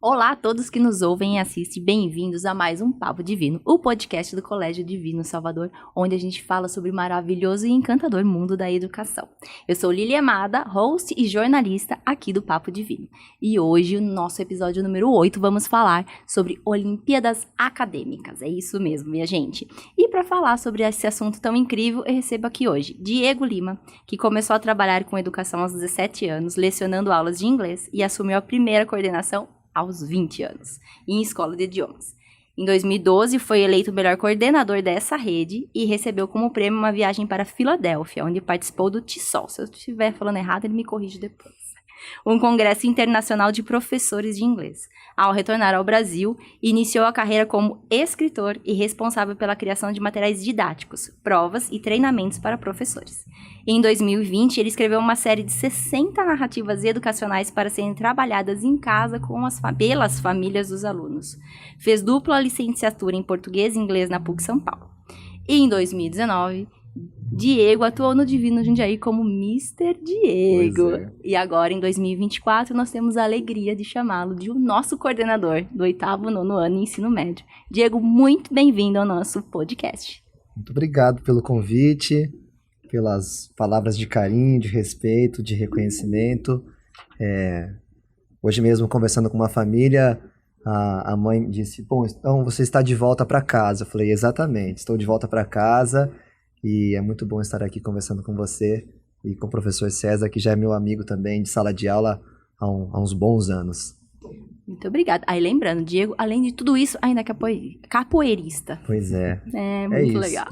Olá a todos que nos ouvem e assistem, bem-vindos a mais um Papo Divino, o podcast do Colégio Divino Salvador, onde a gente fala sobre o maravilhoso e encantador mundo da educação. Eu sou Lili Amada, host e jornalista aqui do Papo Divino. E hoje, no nosso episódio número 8, vamos falar sobre Olimpíadas Acadêmicas. É isso mesmo, minha gente. E para falar sobre esse assunto tão incrível, eu recebo aqui hoje Diego Lima, que começou a trabalhar com educação aos 17 anos, lecionando aulas de inglês e assumiu a primeira coordenação aos 20 anos, em escola de idiomas. Em 2012, foi eleito o melhor coordenador dessa rede e recebeu como prêmio uma viagem para Filadélfia, onde participou do TESOL. Se eu estiver falando errado, ele me corrige depois. Um congresso internacional de professores de inglês. Ao retornar ao Brasil, iniciou a carreira como escritor e responsável pela criação de materiais didáticos, provas e treinamentos para professores. Em 2020, ele escreveu uma série de 60 narrativas educacionais para serem trabalhadas em casa pelas famílias dos alunos. Fez dupla licenciatura em português e inglês na PUC São Paulo. E em 2019... Diego atuou no Divino Jundiaí como Mr. Diego. E agora, em 2024, nós temos a alegria de chamá-lo de o nosso coordenador do 8º, 9º ano de ensino médio. Diego, muito bem-vindo ao nosso podcast. Muito obrigado pelo convite, pelas palavras de carinho, de respeito, de reconhecimento. Hoje mesmo, conversando com uma família, a mãe disse, bom, então você está de volta para casa. Eu falei, exatamente, estou de volta para casa. E é muito bom estar aqui conversando com você e com o professor César, que já é meu amigo também de sala de aula há uns bons anos. Muito obrigada. Aí lembrando, Diego, além de tudo isso, ainda é capoeirista. Pois é. É muito legal.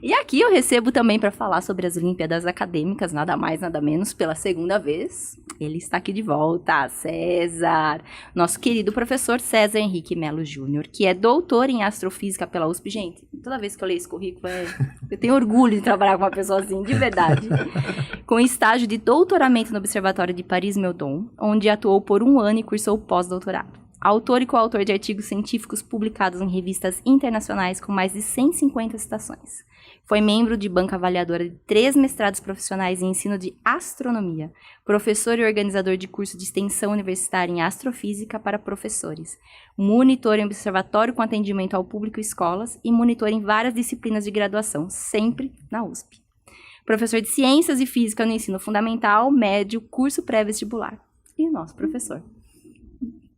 E aqui eu recebo também para falar sobre as Olimpíadas Acadêmicas, nada mais, nada menos, pela segunda vez. Ele está aqui de volta, César. Nosso querido professor César Henrique Melo Júnior, que é doutor em astrofísica pela USP. Gente, toda vez que eu leio esse currículo, eu tenho orgulho de trabalhar com uma pessoa assim, de verdade. Com estágio de doutoramento no Observatório de Paris-Meudon, onde atuou por 1 ano e cursou pós-doutorado. Autor e coautor de artigos científicos publicados em revistas internacionais com mais de 150 citações. Foi membro de banca avaliadora de 3 mestrados profissionais em ensino de astronomia, professor e organizador de curso de extensão universitária em astrofísica para professores, monitor em observatório com atendimento ao público e escolas e monitor em várias disciplinas de graduação, sempre na USP. Professor de ciências e física no ensino fundamental, médio, curso pré-vestibular. E o nosso professor.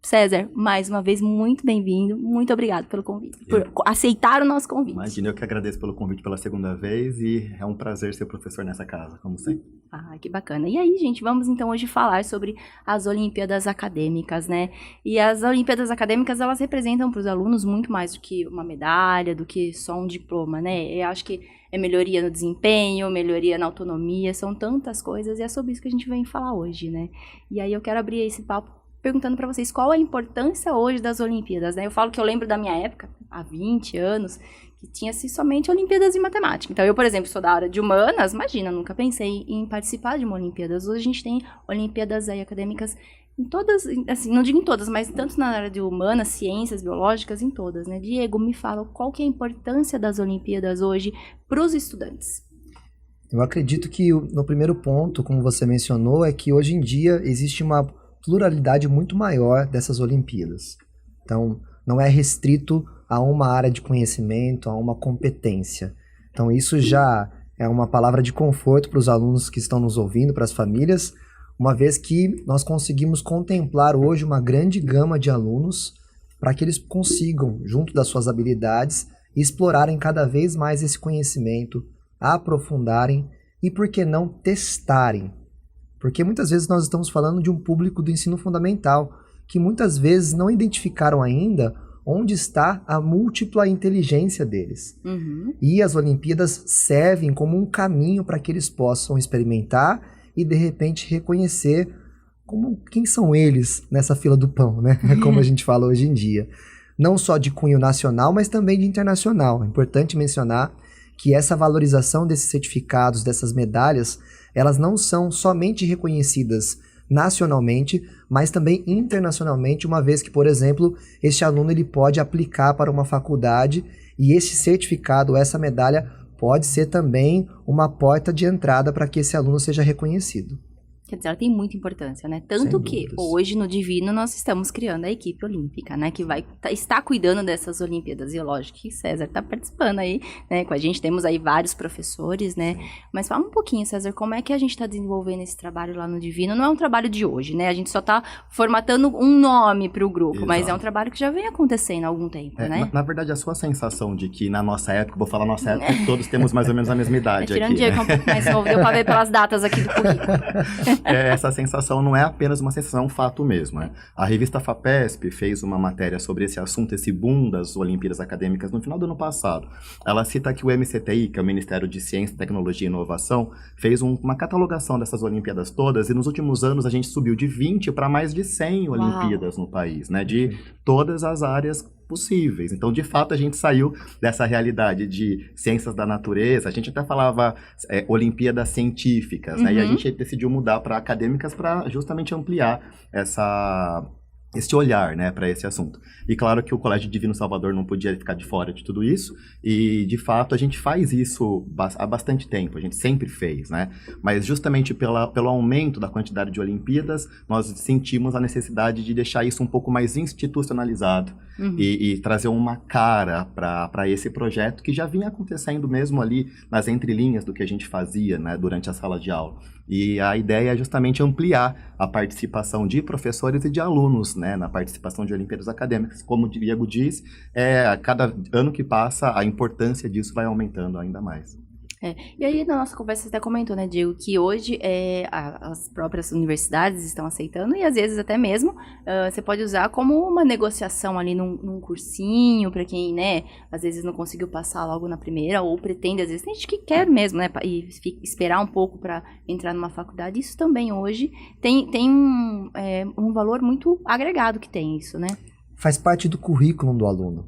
César, mais uma vez, muito bem-vindo. Muito obrigado pelo convite, por aceitar o nosso convite. Imagina, eu que agradeço pelo convite pela segunda vez e é um prazer ser professor nessa casa, como sempre. Ah, que bacana. E aí, gente, vamos então hoje falar sobre as Olimpíadas Acadêmicas, né? E as Olimpíadas Acadêmicas, elas representam para os alunos muito mais do que uma medalha, do que só um diploma, né? Eu acho que é melhoria no desempenho, melhoria na autonomia, são tantas coisas e é sobre isso que a gente vem falar hoje, né? E aí eu quero abrir esse papo perguntando para vocês qual a importância hoje das Olimpíadas, né? Eu falo que eu lembro da minha época, há 20 anos, que tinha-se somente Olimpíadas de Matemática. Então, eu, por exemplo, sou da área de humanas, imagina, nunca pensei em participar de uma Olimpíadas. Hoje a gente tem Olimpíadas aí acadêmicas em todas, assim, não digo em todas, mas tanto na área de humanas, ciências, biológicas, em todas, né? Diego, me fala, qual que é a importância das Olimpíadas hoje para os estudantes? Eu acredito que no primeiro ponto, como você mencionou, é que hoje em dia existe uma pluralidade muito maior dessas Olimpíadas. Então, não é restrito a uma área de conhecimento, a uma competência. Então, isso já é uma palavra de conforto para os alunos que estão nos ouvindo, para as famílias, uma vez que nós conseguimos contemplar hoje uma grande gama de alunos para que eles consigam, junto das suas habilidades, explorarem cada vez mais esse conhecimento, aprofundarem e, por que não, testarem. Porque muitas vezes nós estamos falando de um público do ensino fundamental, que muitas vezes não identificaram ainda onde está a múltipla inteligência deles. Uhum. E as Olimpíadas servem como um caminho para que eles possam experimentar e, de repente, reconhecer quem são eles nessa fila do pão, né? Como a gente fala hoje em dia. Não só de cunho nacional, mas também de internacional. É importante mencionar que essa valorização desses certificados, dessas medalhas, elas não são somente reconhecidas nacionalmente, mas também internacionalmente, uma vez que, por exemplo, este aluno ele pode aplicar para uma faculdade e esse certificado, essa medalha, pode ser também uma porta de entrada para que esse aluno seja reconhecido. Quer dizer, ela tem muita importância, né? Sem Tanto que dúvidas. hoje no Divino nós estamos criando a equipe olímpica, né? Que está cuidando dessas Olimpíadas. E lógico que César está participando aí, né? Com a gente temos aí vários professores, né? Mas fala um pouquinho, César, como é que a gente está desenvolvendo esse trabalho lá no Divino? Não é um trabalho de hoje, né? A gente só está formatando um nome para o grupo, Exato. mas é um trabalho que já vem acontecendo há algum tempo, né? Na verdade, a sua sensação de que na nossa época, vou falar nossa época, todos temos mais ou menos a mesma idade Tirando aqui, o Diego, né? que é um pouco mais novo, deu para ver pelas datas aqui do currículo. Essa sensação não é apenas uma sensação, é um fato mesmo. Né? A revista FAPESP fez uma matéria sobre esse assunto, esse boom das Olimpíadas Acadêmicas no final do ano passado. Ela cita que o MCTI, que é o Ministério de Ciência, Tecnologia e Inovação, fez uma catalogação dessas Olimpíadas todas e nos últimos anos a gente subiu de 20 para mais de 100 Olimpíadas no país, né? De todas as áreas possíveis. Então, de fato, a gente saiu dessa realidade de ciências da natureza. A gente até falava Olimpíadas científicas, né? E a gente decidiu mudar para acadêmicas para justamente ampliar esse olhar, né, para esse assunto. E claro que o Colégio Divino Salvador não podia ficar de fora de tudo isso, e de fato a gente faz isso há bastante tempo, a gente sempre fez, né, mas justamente pelo aumento da quantidade de Olimpíadas, nós sentimos a necessidade de deixar isso um pouco mais institucionalizado e trazer uma cara para esse projeto que já vinha acontecendo mesmo ali nas entrelinhas do que a gente fazia, né, durante a sala de aula. E a ideia é justamente ampliar a participação de professores e de alunos, né, na participação de Olimpíadas Acadêmicas. Como o Diego diz, a cada ano que passa, a importância disso vai aumentando ainda mais. E aí, na nossa conversa, você até comentou, né, Diego, que hoje as próprias universidades estão aceitando e às vezes até mesmo você pode usar como uma negociação ali num cursinho para quem, né, às vezes não conseguiu passar logo na primeira ou pretende, às vezes tem gente que quer mesmo, né, e esperar um pouco para entrar numa faculdade. Isso também hoje tem um valor muito agregado que tem isso, né? Faz parte do currículo do aluno,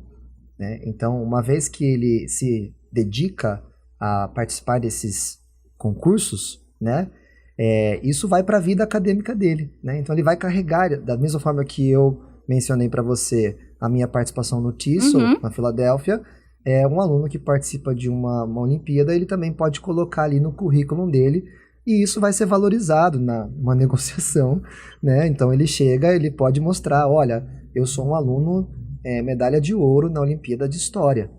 né? Então, uma vez que ele se dedica a participar desses concursos, né? Isso vai para a vida acadêmica dele, né? Então ele vai carregar, da mesma forma que eu mencionei para você a minha participação no TESOL, na Filadélfia, um aluno que participa de uma Olimpíada, ele também pode colocar ali no currículo dele, e isso vai ser valorizado numa negociação, né? Então ele chega, ele pode mostrar, olha, eu sou um aluno medalha de ouro na Olimpíada de História.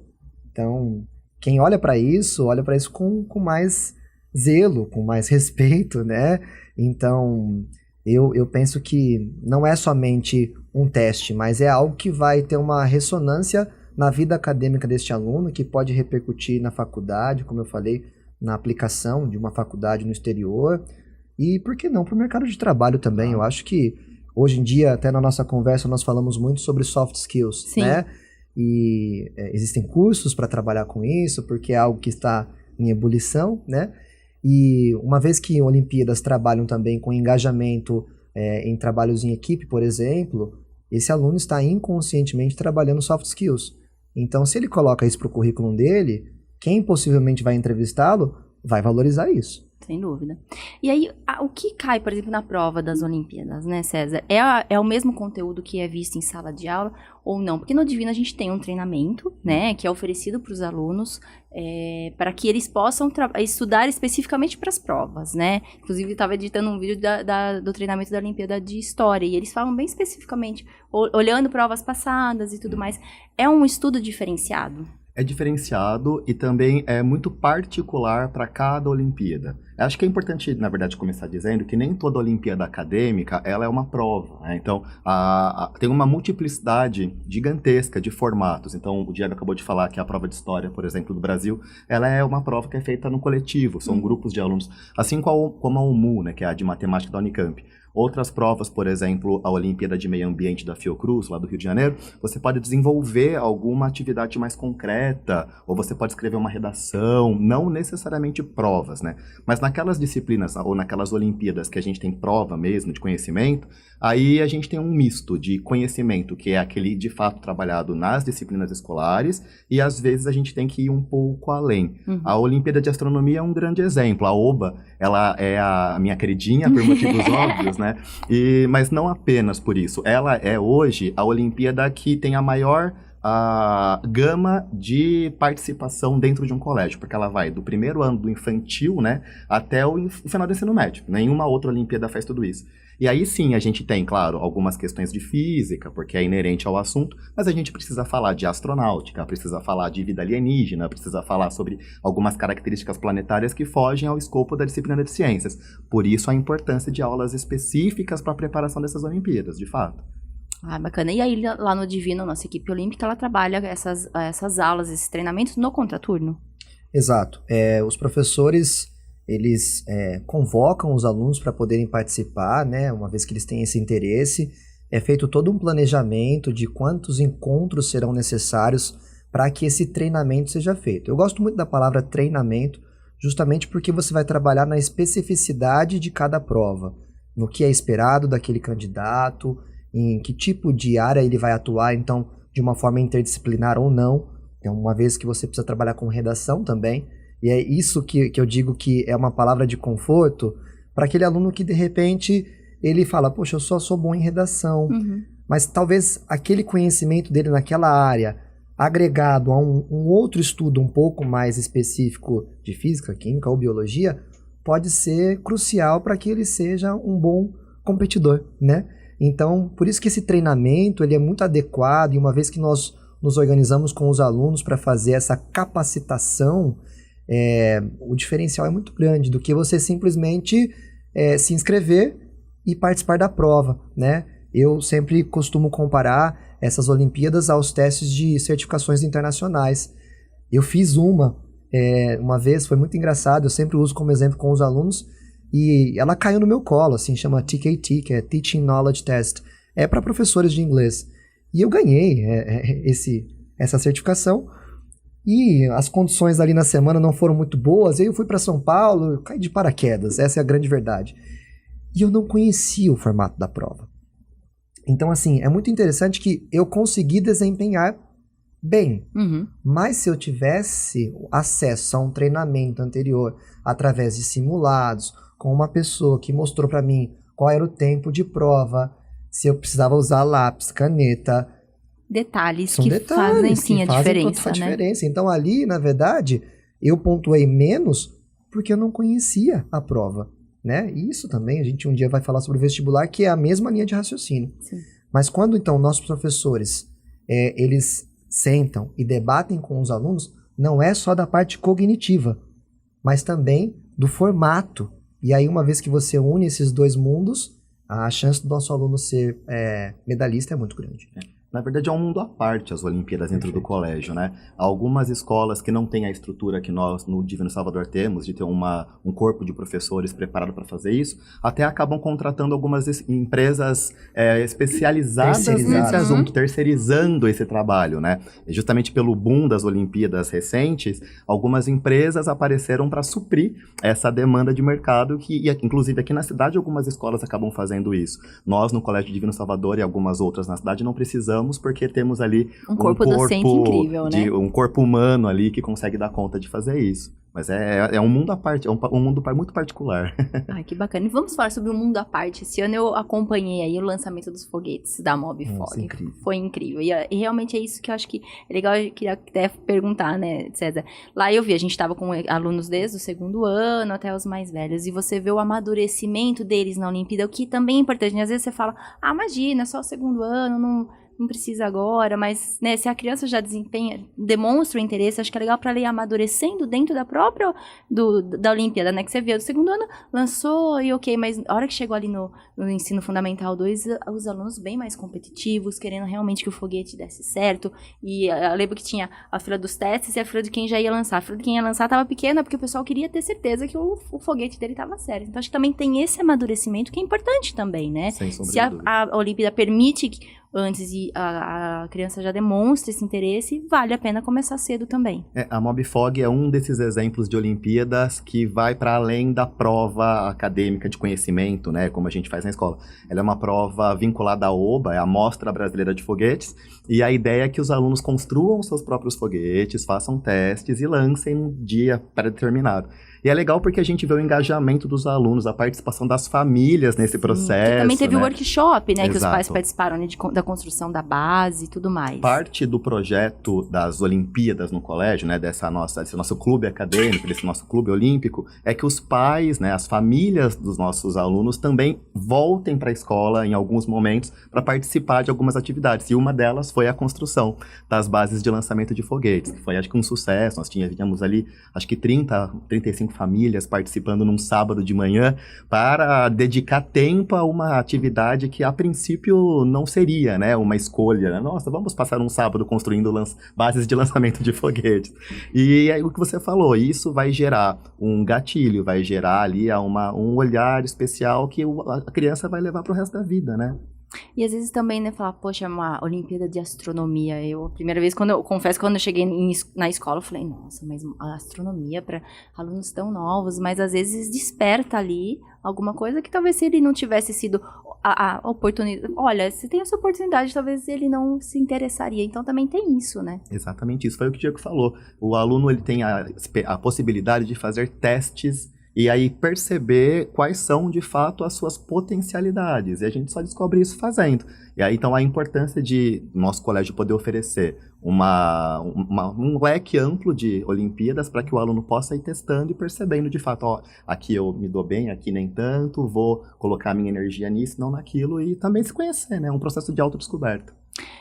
Então, quem olha para isso com mais zelo, com mais respeito, né? Então, eu penso que não é somente um teste, mas é algo que vai ter uma ressonância na vida acadêmica deste aluno, que pode repercutir na faculdade, como eu falei, na aplicação de uma faculdade no exterior, e por que não para o mercado de trabalho também. Eu acho que hoje em dia, até na nossa conversa, nós falamos muito sobre soft skills, Sim. né? E existem cursos para trabalhar com isso, porque é algo que está em ebulição, né? E uma vez que Olimpíadas trabalham também com engajamento em trabalhos em equipe, por exemplo, esse aluno está inconscientemente trabalhando soft skills. Então, se ele coloca isso para o currículo dele, quem possivelmente vai entrevistá-lo vai valorizar isso. Sem dúvida. E aí, o que cai, por exemplo, na prova das Olimpíadas, né, César? É o mesmo conteúdo que é visto em sala de aula ou não? Porque no Divino a gente tem um treinamento, né, que é oferecido para os alunos para que eles possam estudar especificamente para as provas, né? Inclusive, eu estava editando um vídeo do treinamento da Olimpíada de História e eles falam bem especificamente, olhando provas passadas e tudo mais. É um estudo diferenciado? É diferenciado e também é muito particular para cada Olimpíada. Acho que é importante, na verdade, começar dizendo que nem toda Olimpíada acadêmica ela é uma prova, né? Então, tem uma multiplicidade gigantesca de formatos. Então, o Diego acabou de falar que a prova de História, por exemplo, do Brasil, ela é uma prova que é feita no coletivo, são grupos de alunos, assim como a UMU, né, que é a de Matemática da Unicamp. Outras provas, por exemplo, a Olimpíada de Meio Ambiente da Fiocruz, lá do Rio de Janeiro, você pode desenvolver alguma atividade mais concreta, ou você pode escrever uma redação, não necessariamente provas, né? Mas naquelas disciplinas, ou naquelas Olimpíadas que a gente tem prova mesmo de conhecimento, aí a gente tem um misto de conhecimento, que é aquele, de fato, trabalhado nas disciplinas escolares, e às vezes a gente tem que ir um pouco além. A Olimpíada de Astronomia é um grande exemplo. A OBA, ela é a minha queridinha, por motivos óbvios, né? Mas não apenas por isso. Ela é hoje a Olimpíada que tem a maior a gama de participação dentro de um colégio, porque ela vai do primeiro ano do infantil, né, até o final do ensino médio. Nenhuma outra Olimpíada faz tudo isso. E aí sim, a gente tem, claro, algumas questões de física, porque é inerente ao assunto, mas a gente precisa falar de astronáutica, precisa falar de vida alienígena, precisa falar sobre algumas características planetárias que fogem ao escopo da disciplina de ciências. Por isso a importância de aulas específicas para a preparação dessas Olimpíadas, de fato. Ah, bacana. E aí, lá no Divino, nossa equipe olímpica, ela trabalha essas aulas, esses treinamentos no contraturno? Exato. Os professores, eles convocam os alunos para poderem participar, né? Uma vez que eles têm esse interesse. É feito todo um planejamento de quantos encontros serão necessários para que esse treinamento seja feito. Eu gosto muito da palavra treinamento, justamente porque você vai trabalhar na especificidade de cada prova, no que é esperado daquele candidato, em que tipo de área ele vai atuar, então, de uma forma interdisciplinar ou não. Então, uma vez que você precisa trabalhar com redação também, e é isso que eu digo que é uma palavra de conforto para aquele aluno que, de repente, ele fala, poxa, eu só sou bom em redação, mas talvez aquele conhecimento dele naquela área, agregado a um outro estudo um pouco mais específico de física, química ou biologia, pode ser crucial para que ele seja um bom competidor, né? Então, por isso que esse treinamento ele é muito adequado, e uma vez que nós nos organizamos com os alunos para fazer essa capacitação, o diferencial é muito grande do que você simplesmente se inscrever e participar da prova, né? Eu sempre costumo comparar essas Olimpíadas aos testes de certificações internacionais. Eu fiz uma vez, foi muito engraçado, eu sempre uso como exemplo com os alunos, e ela caiu no meu colo, assim, chama TKT, que é Teaching Knowledge Test. É para professores de inglês. E eu ganhei essa certificação. E as condições ali na semana não foram muito boas. Aí eu fui para São Paulo, eu caí de paraquedas, essa é a grande verdade. E eu não conhecia o formato da prova. Então, assim, é muito interessante que eu consegui desempenhar bem. Mas se eu tivesse acesso a um treinamento anterior, através de simulados, com uma pessoa que mostrou para mim qual era o tempo de prova, se eu precisava usar lápis, caneta. Detalhes que fazem sim a diferença, né? Diferença. Então ali, na verdade, eu pontuei menos porque eu não conhecia a prova, né? E isso também, a gente um dia vai falar sobre o vestibular, que é a mesma linha de raciocínio. Sim. Mas quando, então, nossos professores, eles sentam e debatem com os alunos, não é só da parte cognitiva, mas também do formato. E aí, uma vez que você une esses dois mundos, a chance do nosso aluno ser medalhista é muito grande. Na verdade, é um mundo à parte as Olimpíadas dentro do colégio, né? Há algumas escolas que não têm a estrutura que nós, no Divino Salvador, temos, de ter um corpo de professores preparado para fazer isso, até acabam contratando algumas empresas especializadas nesse assunto, terceirizando esse trabalho, né? E justamente pelo boom das Olimpíadas recentes, algumas empresas apareceram para suprir essa demanda de mercado, e inclusive aqui na cidade algumas escolas acabam fazendo isso. Nós, no Colégio Divino Salvador e algumas outras na cidade, não precisamos, porque temos ali um corpo docente incrível, né? Um corpo humano ali que consegue dar conta de fazer isso. Mas é um mundo à parte, é um mundo muito particular. Ai, que bacana. E vamos falar sobre o mundo à parte. Esse ano eu acompanhei aí o lançamento dos foguetes da Mob Fog. Incrível. Foi incrível. E realmente é isso que eu acho que é legal. Eu queria até perguntar, né, César? Lá eu vi, a gente tava com alunos desde o segundo ano até os mais velhos. E você vê o amadurecimento deles na Olimpíada, o que também é importante. Às vezes você fala, imagina, é só o segundo ano, não precisa agora, mas, né, se a criança já demonstra o interesse, acho que é legal para ela ir amadurecendo dentro da própria, da Olimpíada, né, que você vê, do segundo ano lançou e ok, mas a hora que chegou ali no ensino fundamental 2, os alunos bem mais competitivos, querendo realmente que o foguete desse certo, e eu lembro que tinha a fila dos testes e a fila de quem já ia lançar. A fila de quem ia lançar estava pequena, porque o pessoal queria ter certeza que o foguete dele estava certo. Então, acho que também tem esse amadurecimento que é importante também, né? Sem sombra Se de dúvida. a Olimpíada permite antes e a criança já demonstra esse interesse, vale a pena começar cedo também. A Mob Fog é um desses exemplos de Olimpíadas que vai para além da prova acadêmica de conhecimento, né, como a gente faz na escola. Ela é uma prova vinculada à OBA, é a Mostra Brasileira de Foguetes, e a ideia é que os alunos construam seus próprios foguetes, façam testes e lancem num dia pré-determinado. E é legal porque a gente vê o engajamento dos alunos, a participação das famílias nesse processo. E também teve né? o workshop, né? Que os Exato. pais participaram, né, da construção da base e tudo mais. Parte do projeto das Olimpíadas no colégio, né, desse nosso clube acadêmico, desse nosso clube olímpico, é que os pais, né, as famílias dos nossos alunos também voltem para a escola em alguns momentos para participar de algumas atividades. E uma delas foi a construção das bases de lançamento de foguetes, que foi, acho que, um sucesso. Nós tínhamos ali, acho que 35 famílias participando num sábado de manhã para dedicar tempo a uma atividade que, a princípio, não seria, né, uma escolha. Né? Nossa, vamos passar um sábado construindo bases de lançamento de foguetes. E aí o que você falou, isso vai gerar um gatilho, vai gerar ali um olhar especial que a criança vai levar para o resto da vida, né? E às vezes também, né, falar, poxa, uma Olimpíada de Astronomia. A primeira vez, confesso, quando eu cheguei na escola, eu falei, nossa, mas a astronomia para alunos tão novos, mas às vezes desperta ali alguma coisa que talvez se ele não tivesse sido a oportunidade. Olha, se tem essa oportunidade, talvez ele não se interessaria. Então também tem isso, né? Exatamente isso, foi o que o Diego falou. O aluno ele tem a possibilidade de fazer testes e aí perceber quais são, de fato, as suas potencialidades. E a gente só descobre isso fazendo. E aí, então, a importância de nosso colégio poder oferecer um leque amplo de Olimpíadas para que o aluno possa ir testando e percebendo, de fato, ó, aqui eu me dou bem, aqui nem tanto, vou colocar minha energia nisso, não naquilo, e também se conhecer, né? Um processo de autodescoberta.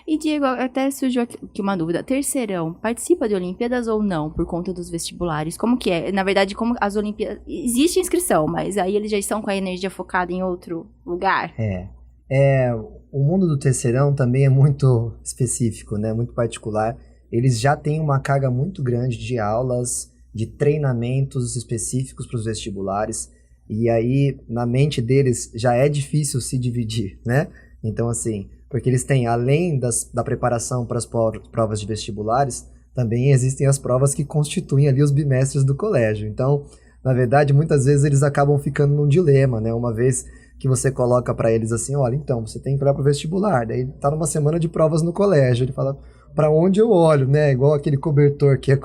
E, Diego, até surgiu aqui uma dúvida. Terceirão, participa de Olimpíadas ou não, por conta dos vestibulares? Como que é? Na verdade, como as Olimpíadas... Existe inscrição, mas aí eles já estão com a energia focada em outro lugar? O mundo do terceirão também é muito específico, né? Muito particular. Eles já têm uma carga muito grande de aulas, de treinamentos específicos para os vestibulares. E aí, na mente deles, já é difícil se dividir, né? Então, assim... Porque eles têm, além da preparação para as provas de vestibulares, também existem as provas que constituem ali os bimestres do colégio. Então, na verdade, muitas vezes eles acabam ficando num dilema, né? Uma vez que você coloca para eles assim, olha, então, você tem que olhar para o vestibular. Daí tá numa semana de provas no colégio. Ele fala, para onde eu olho, né? Igual aquele cobertor que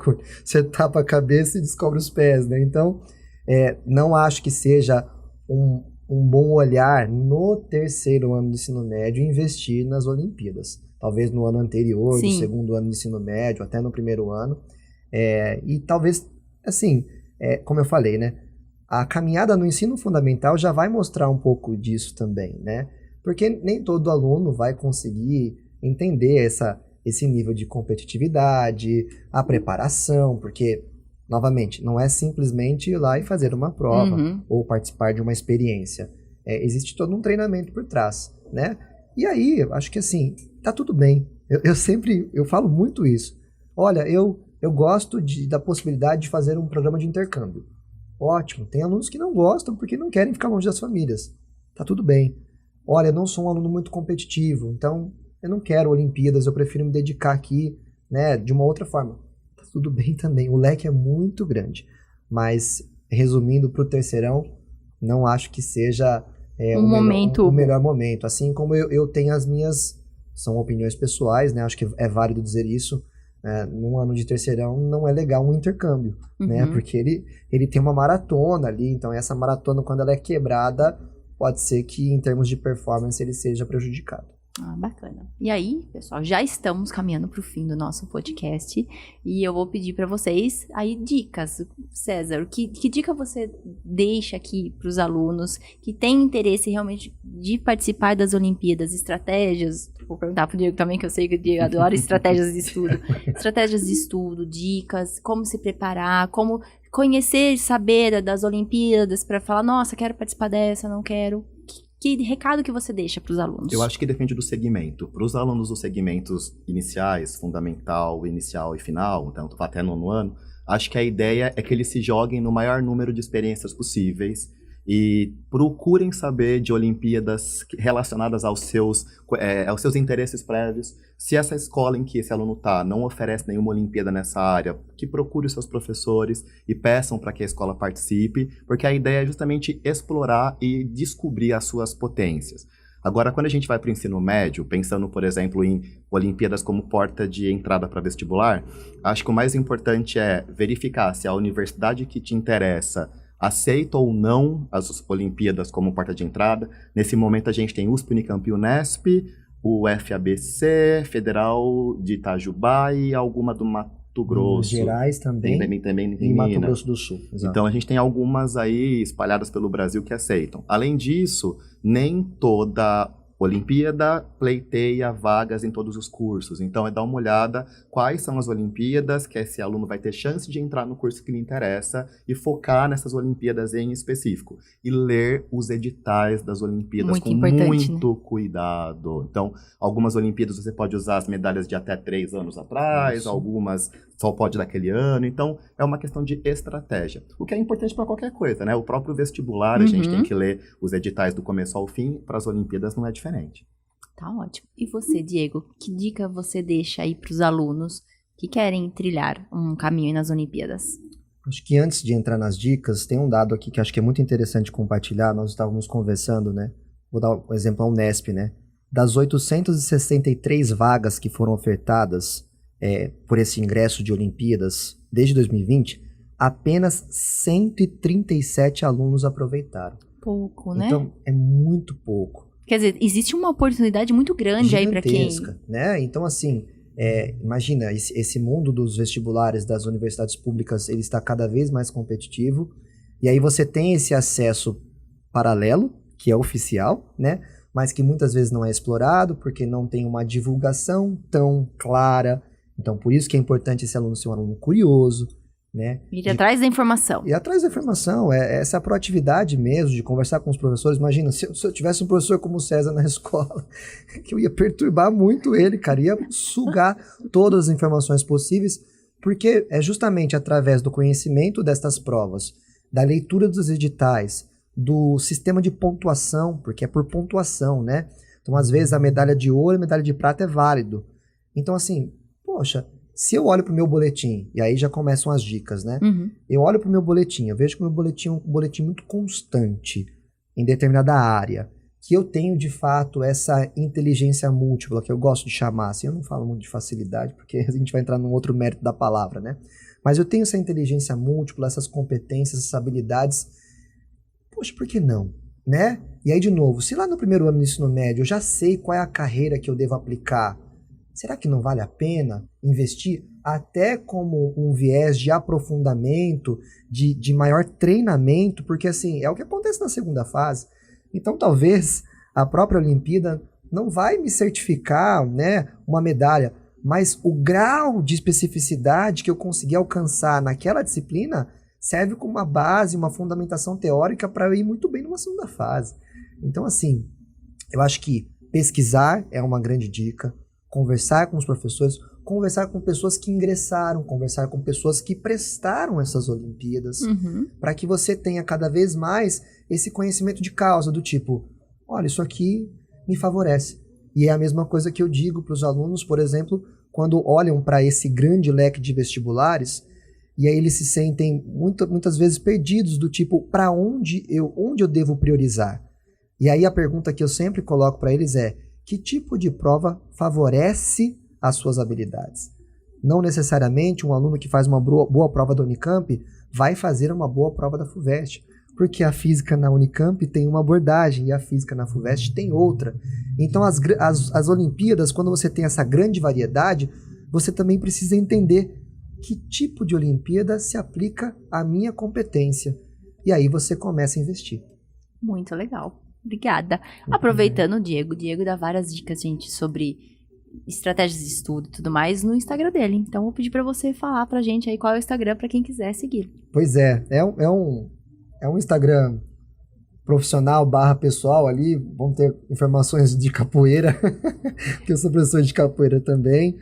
você tapa a cabeça e descobre os pés, né? Então, não acho que seja um bom olhar no terceiro ano do ensino médio investir nas Olimpíadas. Talvez no ano anterior, Sim. no segundo ano do ensino médio, até no primeiro ano. E talvez, assim, como eu falei, né? A caminhada no ensino fundamental já vai mostrar um pouco disso também, né? Porque nem todo aluno vai conseguir entender esse nível de competitividade, a preparação, porque... Novamente, não é simplesmente ir lá e fazer uma prova ou participar de uma experiência. Existe todo um treinamento por trás, né? E aí, acho que assim, tá tudo bem. Eu falo muito isso. Olha, eu gosto da possibilidade de fazer um programa de intercâmbio. Ótimo. Tem alunos que não gostam porque não querem ficar longe das famílias. Tá tudo bem. Olha, eu não sou um aluno muito competitivo, então eu não quero Olimpíadas, eu prefiro me dedicar aqui, né, de uma outra forma. Tudo bem também, o leque é muito grande, mas resumindo para o terceirão, não acho que seja o melhor momento, assim como eu tenho as minhas, são opiniões pessoais, né? Acho que é válido dizer isso, num ano de terceirão não é legal um intercâmbio, né? Porque ele tem uma maratona ali, então essa maratona, quando ela é quebrada, pode ser que em termos de performance ele seja prejudicado. Ah, bacana. E aí, pessoal, já estamos caminhando para o fim do nosso podcast e eu vou pedir para vocês aí dicas. César, que dica você deixa aqui para os alunos que têm interesse realmente de participar das Olimpíadas, estratégias? Vou perguntar para o Diego também, que eu sei que o Diego adora estratégias de estudo. Estratégias de estudo, dicas, como se preparar, como conhecer, saber das Olimpíadas para falar, nossa, quero participar dessa, não quero. Que recado que você deixa para os alunos? Eu acho que depende do segmento. Para os alunos dos segmentos iniciais, fundamental, inicial e final, então até nono ano, acho que a ideia é que eles se joguem no maior número de experiências possíveis e procurem saber de Olimpíadas relacionadas aos seus interesses prévios. Se essa escola em que esse aluno está não oferece nenhuma Olimpíada nessa área, que procure os seus professores e peçam para que a escola participe, porque a ideia é justamente explorar e descobrir as suas potências. Agora, quando a gente vai para o ensino médio, pensando, por exemplo, em Olimpíadas como porta de entrada para vestibular, acho que o mais importante é verificar se a universidade que te interessa aceita ou não as Olimpíadas como porta de entrada. Nesse momento, a gente tem USP, Unicamp e Unesp, o FABC, Federal de Itajubá e alguma do Mato Grosso. Minas Gerais também. Também E em Mato Minas. Grosso do Sul. Exato. Então a gente tem algumas aí espalhadas pelo Brasil que aceitam. Além disso, nem toda Olimpíada pleiteia vagas em todos os cursos. Então é dar uma olhada quais são as Olimpíadas, que esse aluno vai ter chance de entrar no curso que lhe interessa e focar nessas Olimpíadas em específico. E ler os editais das Olimpíadas Muito com importante, muito cuidado. Então, algumas Olimpíadas você pode usar as medalhas de até 3 anos atrás, Isso. algumas só pode daquele ano. Então, é uma questão de estratégia. O que é importante para qualquer coisa, né? O próprio vestibular, a gente tem que ler os editais do começo ao fim. Para as Olimpíadas não é diferente. Tá ótimo. E você, Diego, que dica você deixa aí pros alunos que querem trilhar um caminho nas Olimpíadas? Acho que antes de entrar nas dicas, tem um dado aqui que acho que é muito interessante compartilhar. Nós estávamos conversando, né? Vou dar um exemplo, a Unesp, né? Das 863 vagas que foram ofertadas por esse ingresso de Olimpíadas desde 2020, apenas 137 alunos aproveitaram. Pouco, né? Então, é muito pouco. Quer dizer, existe uma oportunidade muito grande aí pra quem... Gigantesca, né? Então, assim, imagina, esse mundo dos vestibulares das universidades públicas, ele está cada vez mais competitivo, e aí você tem esse acesso paralelo, que é oficial, né? Mas que muitas vezes não é explorado, porque não tem uma divulgação tão clara. Então, por isso que é importante esse aluno ser um aluno curioso, né? Ir atrás da informação. E atrás da informação, essa proatividade mesmo, de conversar com os professores. Imagina, se eu tivesse um professor como o César na escola, que eu ia perturbar muito ele, cara, ia sugar todas as informações possíveis, porque é justamente através do conhecimento destas provas, da leitura dos editais, do sistema de pontuação, porque é por pontuação, né? Então, às vezes, a medalha de ouro e a medalha de prata é válido. Então, assim, poxa, se eu olho para o meu boletim, e aí já começam as dicas, né? Eu olho para o meu boletim, eu vejo que o meu boletim é um boletim muito constante em determinada área, que eu tenho, de fato, essa inteligência múltipla, que eu gosto de chamar, assim, eu não falo muito de facilidade, porque a gente vai entrar num outro mérito da palavra, né? Mas eu tenho essa inteligência múltipla, essas competências, essas habilidades, poxa, por que não, né? E aí, de novo, se lá no primeiro ano do ensino médio eu já sei qual é a carreira que eu devo aplicar, será que não vale a pena investir até como um viés de aprofundamento, de maior treinamento? Porque, assim, é o que acontece na segunda fase. Então, talvez a própria Olimpíada não vai me certificar, né, uma medalha, mas o grau de especificidade que eu consegui alcançar naquela disciplina serve como uma base, uma fundamentação teórica para eu ir muito bem numa segunda fase. Então, assim, eu acho que pesquisar é uma grande dica, conversar com os professores, conversar com pessoas que ingressaram, conversar com pessoas que prestaram essas Olimpíadas, para que você tenha cada vez mais esse conhecimento de causa, do tipo, olha, isso aqui me favorece. E é a mesma coisa que eu digo para os alunos, por exemplo, quando olham para esse grande leque de vestibulares, e aí eles se sentem muitas vezes perdidos, do tipo, para onde eu devo priorizar? E aí a pergunta que eu sempre coloco para eles é, que tipo de prova favorece as suas habilidades? Não necessariamente um aluno que faz uma boa prova da Unicamp vai fazer uma boa prova da FUVEST, porque a física na Unicamp tem uma abordagem e a física na FUVEST tem outra. Então as Olimpíadas, quando você tem essa grande variedade, você também precisa entender que tipo de Olimpíada se aplica à minha competência. E aí você começa a investir. Muito legal. Obrigada. Aproveitando o Diego dá várias dicas, gente, sobre estratégias de estudo e tudo mais no Instagram dele. Então, vou pedir pra você falar pra gente aí qual é o Instagram pra quem quiser seguir. Pois é um Instagram profissional / pessoal ali, vão ter informações de capoeira, porque eu sou professor de capoeira também.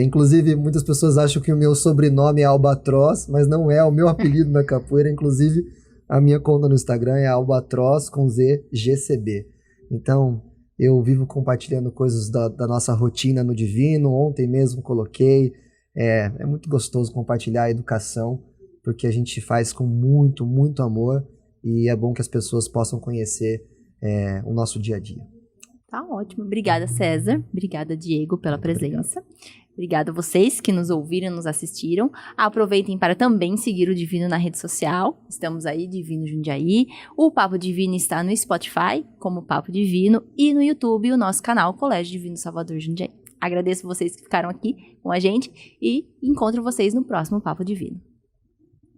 Inclusive, muitas pessoas acham que o meu sobrenome é Albatroz, mas não é o meu apelido na capoeira. Inclusive, a minha conta no Instagram é Albatroz com Z GCB. Então, eu vivo compartilhando coisas da nossa rotina no Divino. Ontem mesmo coloquei. É muito gostoso compartilhar a educação, porque a gente faz com muito, muito amor, e é bom que as pessoas possam conhecer o nosso dia a dia. Tá ótimo. Obrigada, César. Obrigada, Diego, pela presença. Obrigada a vocês que nos ouviram e nos assistiram. Aproveitem para também seguir o Divino na rede social. Estamos aí, Divino Jundiaí. O Papo Divino está no Spotify, como Papo Divino, e no YouTube, o nosso canal Colégio Divino Salvador Jundiaí. Agradeço vocês que ficaram aqui com a gente e encontro vocês no próximo Papo Divino.